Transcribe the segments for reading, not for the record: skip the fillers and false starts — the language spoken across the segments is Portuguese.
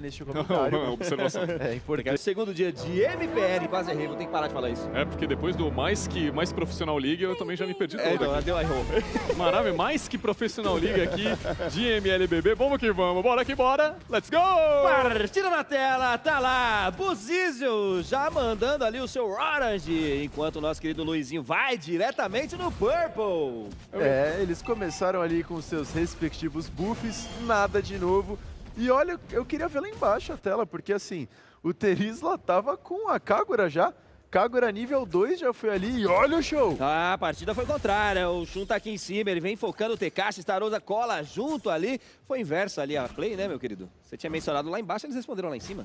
neste comentário. Observação. É importante. Segundo dia de MPL, quase errei, vou ter que parar de falar isso. É, porque depois do mais Profissional League, eu também já me perdi todo Então, aqui. deu errou. Maravilha, mais que Profissional League aqui de MLBB. Vamos que vamos, bora que bora. Let's go! Partida na tela, tá lá, Buzizio já mandando ali o seu Orange, enquanto o nosso querido Luizinho vai diretamente no Purple. Eles começaram ali com seus respectivos buffs, nada de novo. E olha, eu queria ver lá embaixo a tela, porque assim, o Terizla tava com a Kagura já. Kagura nível 2 já foi ali e olha o show! A partida foi contrária, o Shun tá aqui em cima, ele vem focando o Tekashi, Starosa cola junto ali. Foi inverso ali a play, né, meu querido? Você tinha mencionado lá embaixo, eles responderam lá em cima.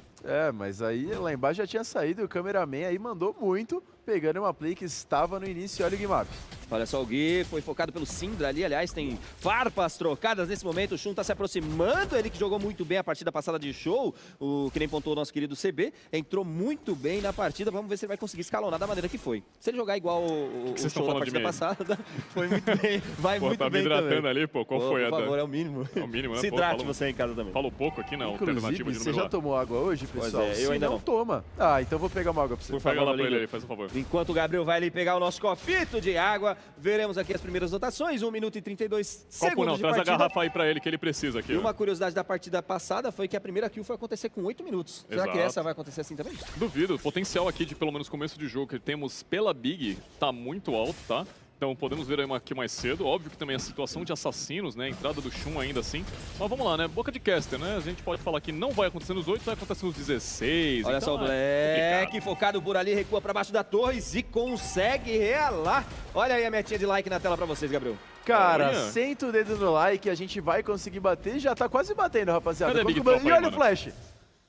Mas aí lá embaixo já tinha saído e o cameraman aí mandou muito, pegando uma play que estava no início. Olha o Guimap. Olha só, o Gui foi focado pelo Syndra ali, aliás, tem farpas trocadas nesse momento, o Shun tá se aproximando, ele que jogou muito bem a partida passada de show, o que nem pontuou o nosso querido CB, entrou muito bem na partida, vamos ver se ele vai conseguir escalonar da maneira que foi. Se ele jogar igual o show da partida passada, foi muito bem, vai muito tá bem também. Tá me hidratando ali, pô, qual foi? Por favor, é o mínimo. É o mínimo, né? Se hidrate você em casa também. Falou pouco aqui, não, alternativa de Inclusive, você número já tomou água hoje, pessoal? Pois é, eu ainda não. Toma. Então vou pegar uma água pra você. Por favor, lá pra ele aí, faz um favor. Enquanto o Gabriel vai ali pegar o nosso copito de água, veremos aqui as primeiras rotações, 1 minuto e 32 Copo segundos não, de traz partida. a garrafa aí pra ele que ele precisa aqui. E uma curiosidade da partida passada foi que a primeira kill foi acontecer com 8 minutos. Será que essa vai acontecer assim também? Duvido. O potencial aqui de pelo menos começo de jogo que temos pela Big tá muito alto, tá? Então podemos ver aí aqui mais cedo. Óbvio que também a situação de assassinos, né? A entrada do Shun ainda assim. Mas vamos lá, né? Boca de caster, né? A gente pode falar que não vai acontecer nos 8, vai acontecer nos 16. Olha então, só o Black, focado por ali, recua pra baixo da torre e consegue relar. Olha aí a metinha de like na tela pra vocês, Gabriel. Cara, Olha. senta o dedo no like, a gente vai conseguir bater. Já tá quase batendo, rapaziada. Cadê a Big E Top aí, olha o mano? flash.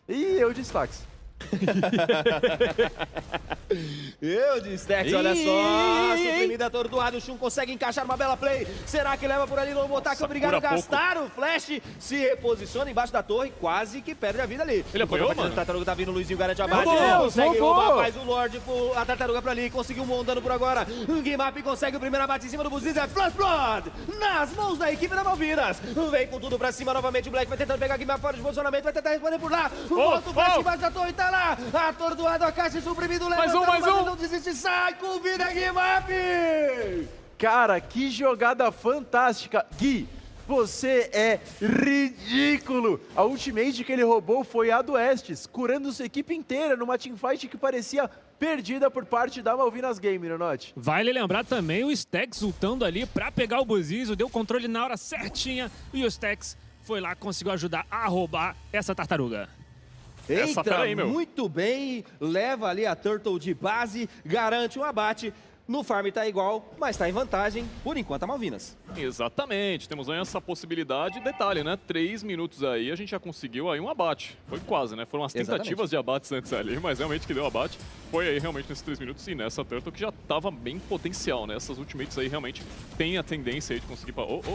E eu destaques. Eu de stacks, olha só, suprimida, atordoado, o Shun consegue encaixar uma bela play. Será que leva por ali no Botaque, obrigado a gastar o flash, se reposiciona embaixo da torre, quase que perde a vida ali. Ele apoiou, mano? A tartaruga tá vindo, o Luizinho garante a base, Deus, consegue roubou. roubar, faz o Lorde, a tartaruga pra ali, conseguiu um bom dano por agora. O Guimap consegue o primeiro abate em cima do Buzizio, é Flash Blood, nas mãos da equipe da Malvinas. Vem com tudo pra cima novamente, o Black vai tentando pegar o Guimap fora de posicionamento, vai tentar responder por lá. Volta o flash embaixo da torre, tá lá, atordoado, a caixa suprimido, Mais um. não desiste, sai com vida, Guimap! Cara, que jogada fantástica. Gui, você é ridículo. A ultimate que ele roubou foi a do Estes, curando sua equipe inteira numa teamfight que parecia perdida por parte da Malvinas Game, não note? Vale lembrar também o Stax ultando ali pra pegar o Buzizio, deu controle na hora certinha e o Stax foi lá, conseguiu ajudar a roubar essa tartaruga. Entra aí, meu. muito bem, leva ali a Turtle de base, garante um abate. No farm tá igual, mas tá em vantagem, por enquanto, a Malvinas. Exatamente, temos aí essa possibilidade. Detalhe, né? 3 minutos aí, a gente já conseguiu aí um abate. Foi quase, né? Foram as tentativas de abates antes ali, mas realmente que deu abate. Foi aí realmente nesses 3 minutos e nessa Turtle que já tava bem potencial, né? Essas ultimates aí realmente tem a tendência aí de conseguir... Opa!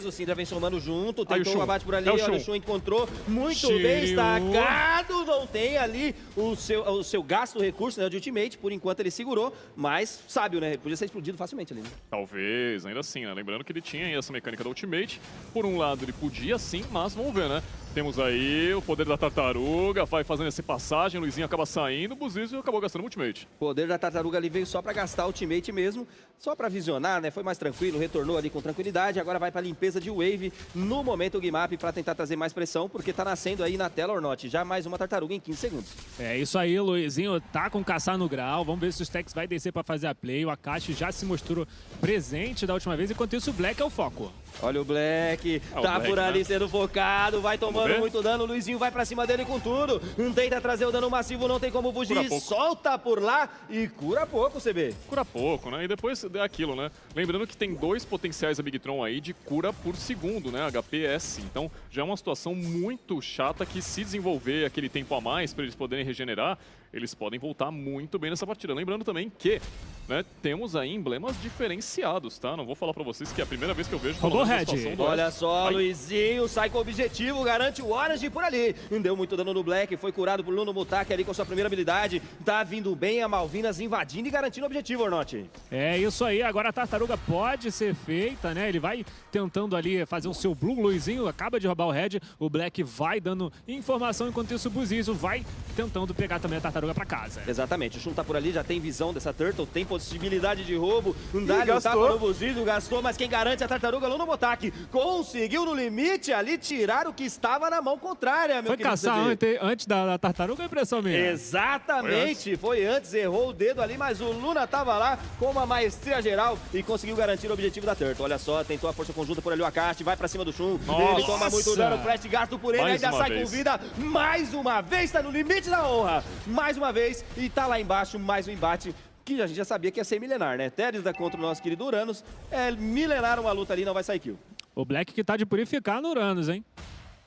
O Syndra vem somando junto, Aí o tentou Shun. um abate por ali, É o olha, Shun. o Shun encontrou muito Shiryu. bem destacado, não tem ali o seu gasto recurso, né, de ultimate, por enquanto ele segurou, mas sábio, né, podia ser explodido facilmente ali, né? Talvez, ainda assim, né? Lembrando que ele tinha aí essa mecânica da ultimate. Por um lado ele podia sim, mas vamos ver, né? Temos aí o poder da tartaruga, vai fazendo essa passagem, o Luizinho acaba saindo, o Buzizio acabou gastando ultimate. O poder da tartaruga ali veio só pra gastar ultimate mesmo, só pra visionar, né? Foi mais tranquilo, retornou ali com tranquilidade, agora vai pra limpeza de wave. No momento o Guimap pra tentar trazer mais pressão, porque tá nascendo aí na tela Ornote, já mais uma tartaruga em 15 segundos. É isso aí, Luizinho tá com caçar no grau, vamos ver se o Stax vai descer pra fazer a play, o Akashi já se mostrou presente da última vez, enquanto isso o Black é o foco. Olha o Black, o tá Black, por ali né? sendo focado, vai tomando ver? muito dano, o Luizinho vai pra cima dele com tudo, tenta trazer o dano massivo, não tem como Cura fugir, pouco. solta por lá e cura pouco, CB. Cura pouco, né? E depois é aquilo, né? Lembrando que tem 2 potenciais a Big Tron aí de cura por segundo, né? HPS. Então já é uma situação muito chata que se desenvolver aquele tempo a mais para eles poderem regenerar, eles podem voltar muito bem nessa partida. Lembrando também que né, temos aí emblemas diferenciados, tá? Não vou falar pra vocês que é a primeira vez que eu vejo Roubou falando Red. da situação do Olha Oeste. só, Ai, Luizinho sai com o objetivo, garante o Orange por ali. Deu muito dano no Black, foi curado por Luno Mutaki ali com sua primeira habilidade. Tá vindo bem a Malvinas invadindo e garantindo o objetivo, Ornotti. É isso aí, agora a tartaruga pode ser feita, né? Ele vai tentando ali fazer o seu Blue, Luizinho acaba de roubar o Red, o Black vai dando informação, enquanto isso o Buzizo vai tentando pegar também a tartaruga pra casa. Exatamente, o Shun tá por ali, já tem visão dessa Turtle, tem possibilidade de roubo. Um dá gastou. tapa no Buzizo, gastou, mas quem garante é a tartaruga, Luno Mutaki. Conseguiu no limite ali tirar o que estava na mão contrária, meu Foi querido caçar CB. antes da tartaruga, é impressão minha? Exatamente, foi antes, errou o dedo ali, mas o Luna tava lá com uma maestria geral e conseguiu garantir o objetivo da Turtle. Olha só, tentou a força conjunta por ali o Akashi, vai pra cima do Shun, ele toma muito dano, flash gasto por ele, Mais ainda uma sai vez. com vida, mais uma vez, tá no limite da honra, mais uma vez, e tá lá embaixo, mais um embate que a gente já sabia que ia ser milenar, né? Teresda contra o nosso querido Uranus, é milenar uma luta ali, não vai sair kill. O Black que tá de purificar no Uranus, hein?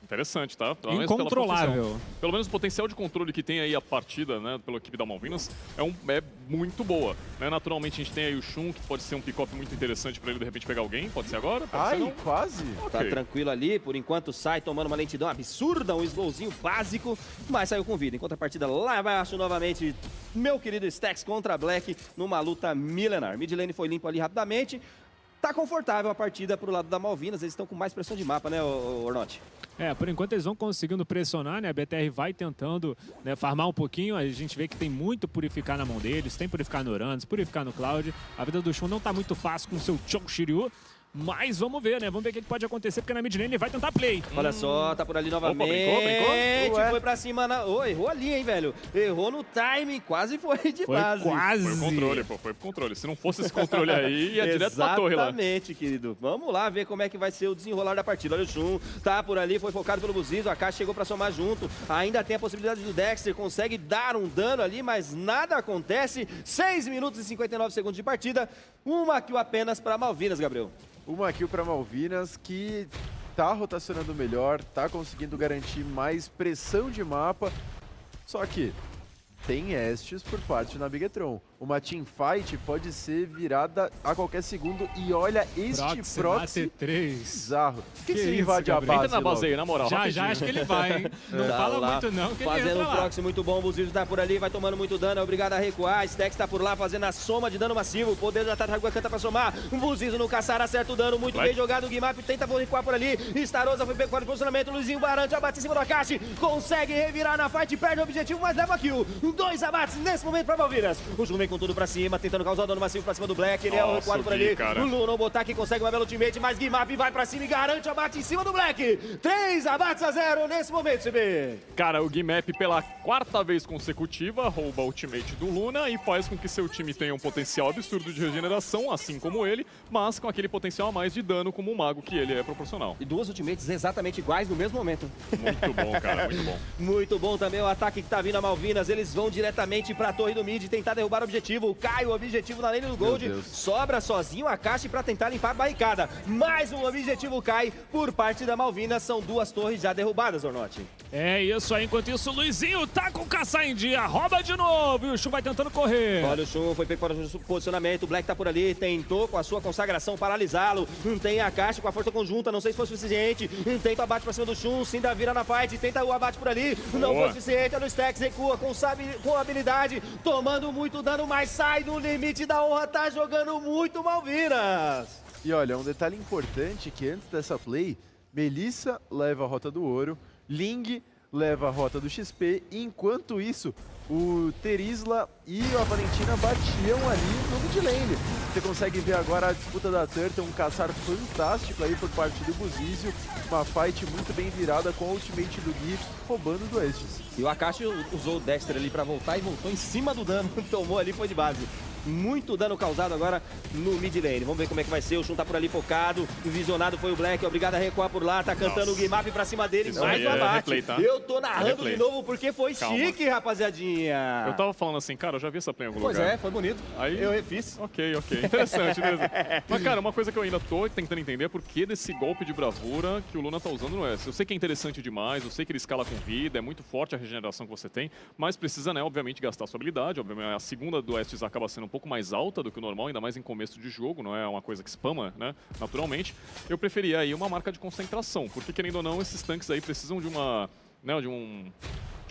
Interessante, tá? Pelo menos pela Incontrolável. posição. Pelo menos o potencial de controle que tem aí a partida, né, pela equipe da Malvinas, é muito boa. Né? Naturalmente a gente tem aí o Shun, que pode ser um pick-up muito interessante pra ele de repente pegar alguém. Pode ser agora, pode ser Ai, não. quase. Tá Ok. tranquilo ali, por enquanto sai tomando uma lentidão absurda, um slowzinho básico, mas saiu com vida. Enquanto a partida lá embaixo novamente, meu querido Stax contra Black numa luta milenar. Mid lane foi limpo ali rapidamente. Tá confortável a partida pro lado da Malvinas, eles estão com mais pressão de mapa, né, Ornotti? É, por enquanto eles vão conseguindo pressionar, né? A BTR vai tentando, né, farmar um pouquinho. A gente vê que tem muito purificar na mão deles. Tem purificar no Uranus, purificar no Cloud. A vida do Shun não tá muito fácil com o seu Chou Shiryu. Mas vamos ver, né? Vamos ver o que pode acontecer, porque na mid lane ele vai tentar play. Olha só, tá por ali novamente. brincou? Ué. Foi pra cima na... Oh, errou ali, hein, velho? Errou no timing, quase foi de Foi base. quase. Foi o controle, pô, foi pro controle. Se não fosse esse controle aí, ia direto pra torre lá. Exatamente, querido. Vamos lá ver como é que vai ser o desenrolar da partida. Olha o Shun, tá por ali, foi focado pelo Buzizo, a Akashi chegou pra somar junto. Ainda tem a possibilidade do Dexter, consegue dar um dano ali, mas nada acontece. 6 minutos e 59 segundos de partida. Uma kill apenas pra Malvinas, Gabriel. Uma kill para Malvinas que tá rotacionando melhor, tá conseguindo garantir mais pressão de mapa. Só que tem Estes por parte da Bigetron. Uma teamfight pode ser virada a qualquer segundo e olha este proxy T3. bizarro. Quem Que se isso, invade a Gabriel? base? Entra na base logo? aí, na moral. Já, rapidinho. acho que ele vai, hein? Não Tá fala lá, muito não, que ele fazendo entra um lá. proxy muito bom, o Buzizo tá por ali, vai tomando muito dano, é obrigado a recuar. Stax tá por lá fazendo a soma de dano massivo, o poder da Tartaruga canta pra somar. Um Buzizo no caçar, acerta o dano, muito Vai. bem jogado. O Guimap tenta recuar por ali. Starosa foi pego fora de posicionamento, Luizinho Barante abate em cima do Akashi, consegue revirar na fight, perde o objetivo, mas leva a kill. 2 abates nesse momento pra Malvinas. O Jun vem com tudo pra cima, tentando causar o dano massivo pra cima do Black, ele é o Nossa, recuado por o Gui, ali. cara. O Luno Botaki consegue uma bela ultimate, mas Guimap vai pra cima e garante o abate em cima do Black. 3 abates a 0 nesse momento, CB. Cara, o Guimap pela 4ª vez consecutiva rouba o ultimate do Luna e faz com que seu time tenha um potencial absurdo de regeneração, assim como ele, mas com aquele potencial a mais de dano como o mago que ele é proporcional. E 2 ultimates exatamente iguais no mesmo momento. Muito bom, cara, muito bom. Muito bom também o ataque que tá vindo a Malvinas. Eles vão diretamente pra torre do mid tentar derrubar o objetivo. Cai o objetivo na lane do Gold. Deus. Sobra sozinho a Akashi pra tentar limpar a barricada. Mais um objetivo cai por parte da Malvinas. São 2 torres já derrubadas, Ornotti. É isso aí, enquanto isso o Luizinho tá com o caçar em dia, rouba de novo e o Shun vai tentando correr. Olha o Shun, foi pego fora do posicionamento. O Black tá por ali, tentou com a sua consagração paralisá-lo. Tem a Akashi com a força conjunta, não sei se foi suficiente. Tenta o abate pra cima do Shun, Sinda vira na fight, tenta o abate por ali. Não Boa. foi suficiente, olha o Stax, recua com habilidade, tomando muito dano, mas sai do limite da honra, tá jogando muito Malvinas. E olha, um detalhe importante que antes dessa play, Melissa leva a rota do ouro, Ling leva a rota do XP, e enquanto isso, o Terizla e a Valentina batiam ali no mid lane. Você consegue ver agora a disputa da Turtle, um caçar fantástico aí por parte do Buzizo, uma fight muito bem virada com a ultimate do Gui, roubando do Estes. E o Akashi usou o Dexter ali pra voltar e voltou em cima do dano, tomou ali, foi de base. Muito dano causado agora no mid lane. Vamos ver como é que vai ser. O Shun tá por ali focado. Visionado foi o Black. Obrigado a recuar por lá. Tá cantando Nossa. o Guimap pra cima dele. Isso Mais aí um é abate. replay, tá? Eu tô narrando replay. de novo porque foi Calma. chique, rapaziadinha. Eu tava falando assim, cara, eu já vi essa play em algum Pois lugar. é, foi bonito. Aí- Eu refiz. Ok. Interessante, beleza. Mas, cara, uma coisa que eu ainda tô tentando entender é por que desse golpe de bravura que o Luna tá usando no S. Eu sei que é interessante demais, eu sei que ele escala com vida, é muito forte a regeneração que você tem, mas precisa, né, obviamente, gastar sua habilidade. Obviamente, a segunda do Estes acaba sendo um pouco mais alta do que o normal, ainda mais em começo de jogo, não é uma coisa que spama, né, naturalmente, eu preferia aí uma marca de concentração, porque querendo ou não, esses tanques aí precisam de uma, né, de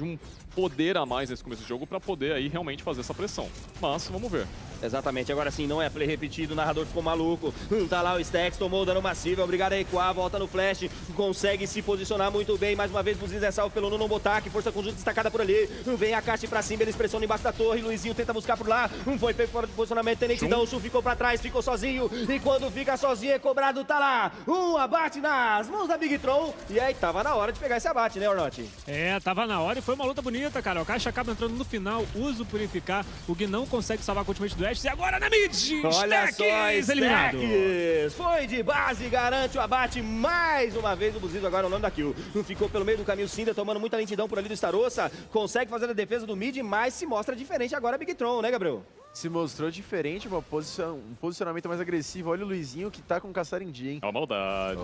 um poder a mais nesse começo de jogo para poder aí realmente fazer essa pressão. Mas vamos ver. Exatamente, agora sim, não é play repetido, o narrador ficou maluco. Tá lá o Stax, tomou o dano massivo, é obrigado a recuar, volta no flash, consegue se posicionar muito bem. Mais uma vez, Buzinz é salvo pelo Nuno Botak, força conjunta destacada por ali. Vem a caixa pra cima, eles pressionam embaixo da torre, Luizinho tenta buscar por lá. Foi pego fora de posicionamento, tem lentidão, o Chu ficou pra trás, ficou sozinho. E quando fica sozinho é cobrado, tá lá. Um abate nas mãos da Big Tron. E aí, tava na hora de pegar esse abate, né, Ornotti? É, tava na hora e foi uma luta bonita, cara. O Caixa acaba entrando no final, usa o Purificar, o Gui não consegue salvar com o ultimate do Ashes e agora na mid! Olha só, eliminado. Stax foi de base, garante o abate mais uma vez. O Buzizo agora é o nome da kill. Ficou pelo meio do caminho Cinder, tomando muita lentidão por ali do Starossa. Consegue fazer a defesa do mid, mas se mostra diferente agora a Big Tron, né, Gabriel? Se mostrou diferente, um posicionamento mais agressivo. Olha o Luizinho que tá com o caçar em dia, hein? É uma maldade.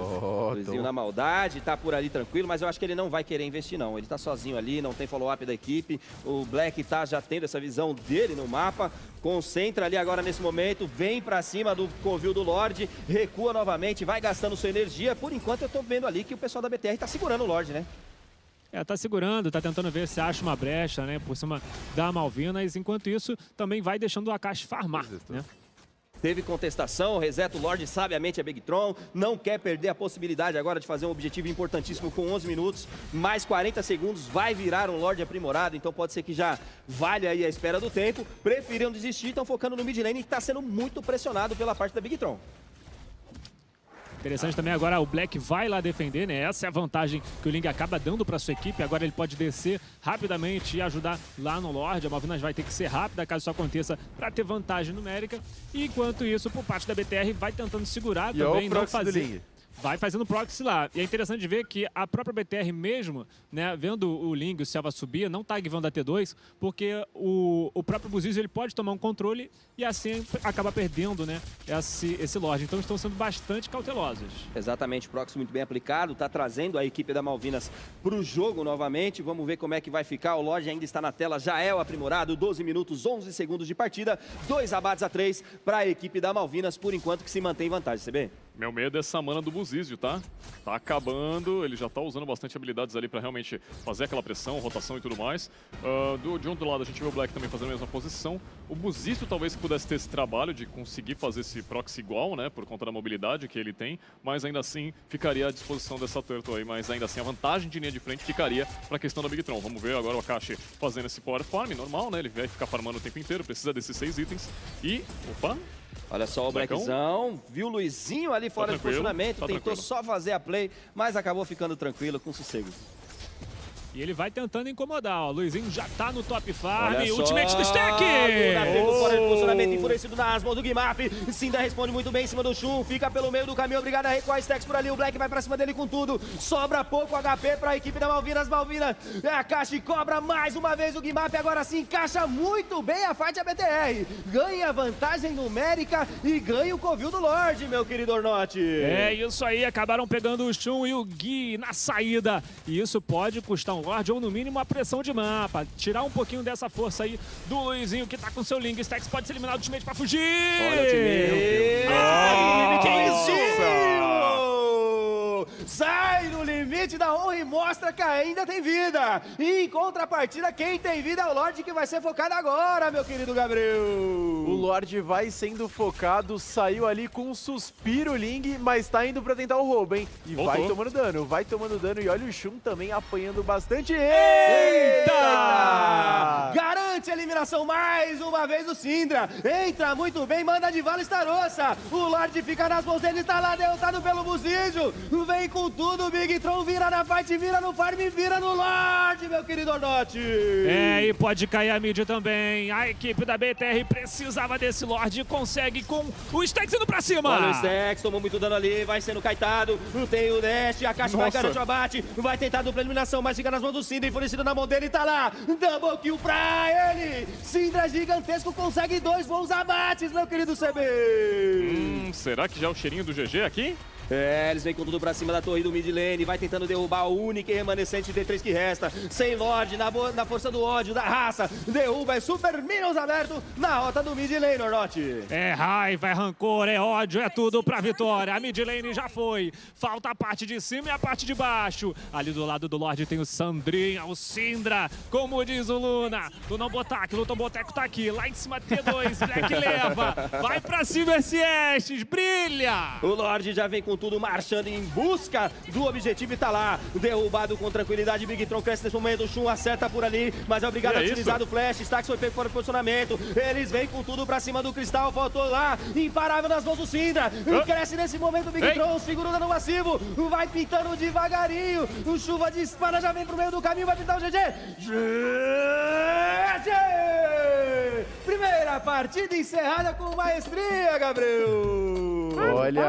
Luizinho na maldade, tá por ali tranquilo, mas eu acho que ele não vai querer investir, não. Ele tá sozinho ali, não tem follow-up da equipe. O Black tá já tendo essa visão dele no mapa. Concentra ali agora nesse momento, vem pra cima do covil do Lorde, recua novamente, vai gastando sua energia. Por enquanto eu tô vendo ali que o pessoal da BTR tá segurando o Lorde, né? É, tá segurando, tá tentando ver se acha uma brecha, né, por cima da Malvinas. Enquanto isso, também vai deixando o Akashi farmar, né? Teve contestação, reseta o Lorde sabiamente a Big Tron, não quer perder a possibilidade agora de fazer um objetivo importantíssimo com 11 minutos, mais 40 segundos, vai virar um Lorde aprimorado, então pode ser que já valha aí a espera do tempo. Preferiram desistir, estão focando no mid lane e está sendo muito pressionado pela parte da Big Tron. Interessante também agora o Black vai lá defender, né? Essa é a vantagem que o Ling acaba dando para sua equipe. Agora ele pode descer rapidamente e ajudar lá no Lorde. A Malvinas vai ter que ser rápida caso isso aconteça para ter vantagem numérica. E enquanto isso, por parte da BTR, vai tentando segurar também, não fazer. Vai fazendo proxy lá. E é interessante de ver que a própria BTR mesmo, né, vendo o Ling e o Selva subir, não tá guivando a T2, porque o próprio Buzizo ele pode tomar um controle e assim acaba perdendo, né, esse Lorde. Então estão sendo bastante cautelosos. Exatamente, proxy muito bem aplicado, tá trazendo a equipe da Malvinas pro jogo novamente. Vamos ver como é que vai ficar. O Lorde ainda está na tela, já é o aprimorado, 12 minutos, 11 segundos de partida, 2 abates a 3 para a equipe da Malvinas, por enquanto que se mantém em vantagem, CB? Meu medo é essa mana do Buzizio, tá? Tá acabando, ele já tá usando bastante habilidades ali pra realmente fazer aquela pressão, rotação e tudo mais. De outro lado, a gente vê o Black também fazendo a mesma posição. O Buzizio talvez pudesse ter esse trabalho de conseguir fazer esse proxy igual, né? Por conta da mobilidade que ele tem, mas ainda assim ficaria à disposição dessa Turtle aí. Mas ainda assim a vantagem de linha de frente ficaria pra questão da Big Tron. Vamos ver agora o Akashi fazendo esse power farm normal, né? Ele vai ficar farmando o tempo inteiro, precisa desses 6 itens. E, opa! Olha só o Blackzão, viu o Luizinho ali fora de posicionamento, tentou só fazer a play, mas acabou ficando tranquilo, com sossego. E ele vai tentando incomodar, ó. Luizinho já tá no top farm. Olha Ultimate do Stack! Fora de posicionamento, enfurecido nas mãos do Guimap. Cinda responde muito bem em cima do Shun. Fica pelo meio do caminho, obrigado a recuar Stacks por ali. O Black vai pra cima dele com tudo. Sobra pouco HP pra equipe da Malvinas. Malvinas, a caixa e cobra mais uma vez o Guimap. Agora sim, encaixa muito bem a fight a BTR. Ganha vantagem numérica e ganha o covil do Lorde, meu querido Ornotti. É isso aí, acabaram pegando o Shun e o Gui na saída. E isso pode custar um Lorde ou no mínimo a pressão de mapa. Tirar um pouquinho dessa força aí do Luizinho que tá com seu Ling. Stax pode ser eliminado do ultimate pra fugir. Olha o time. Sai no limite da honra e mostra que ainda tem vida. E em contrapartida, quem tem vida é o Lorde que vai ser focado agora, meu querido Gabriel. O Lorde vai sendo focado, saiu ali com um suspiro Ling, mas tá indo pra tentar o roubo, hein? E vai tomando dano. E olha o Shun também apanhando bastante. Eita! Garante a eliminação mais uma vez do Syndra. Entra muito bem, manda de vala Starossa. O Lorde fica nas mãos dele, está lá derrotado pelo Buzizio. Vem com tudo, o Big Tron vira na fight, vira no farm, vira no Lorde, meu querido Ornotti. É, e pode cair a mid também. A equipe da BTR precisava desse Lorde e consegue com o Stax indo pra cima. Olha o Stax, tomou muito dano ali, vai sendo caetado. Tem o dash, a caixa vai garantir o abate. Vai tentar dupla eliminação, mas fica nas mãos do Syndra, enfurecido na mão dele, tá lá. Double kill pra ele. Syndra gigantesco, consegue 2 bons abates, meu querido CB. Será que já é o cheirinho do GG aqui? Eles vêm com tudo pra cima da torre do mid lane, vai tentando derrubar a única e remanescente D3 que resta. Sem Lorde, na força do ódio, da raça, derruba, é Super Minions aberto na rota do mid lane, Norte. É raiva, é rancor, é ódio, é tudo pra vitória. A mid lane já foi. Falta a parte de cima e a parte de baixo. Ali do lado do Lorde tem o Sandrinha, o Syndra. Como diz o Luna, do Não Botaque, Luton Boteco tá aqui. Lá em cima T2, Black leva. Vai pra cima SS, brilha! O Lorde já vem com tudo, marchando em busca do objetivo e tá lá. Derrubado com tranquilidade, Big Tron cresce nesse momento. O Shun acerta por ali, mas é obrigado a utilizar o flash. Stax foi pego fora do posicionamento. Eles vêm com tudo pra cima do Cristal. Faltou lá, imparável nas mãos do Syndra. Cresce nesse momento o Big Tron, segura no massivo. Vai pintando devagarinho. O Chuva de espada já vem pro meio do caminho, vai pintar o GG. GG! Primeira partida encerrada com maestria, Gabriel. Olha,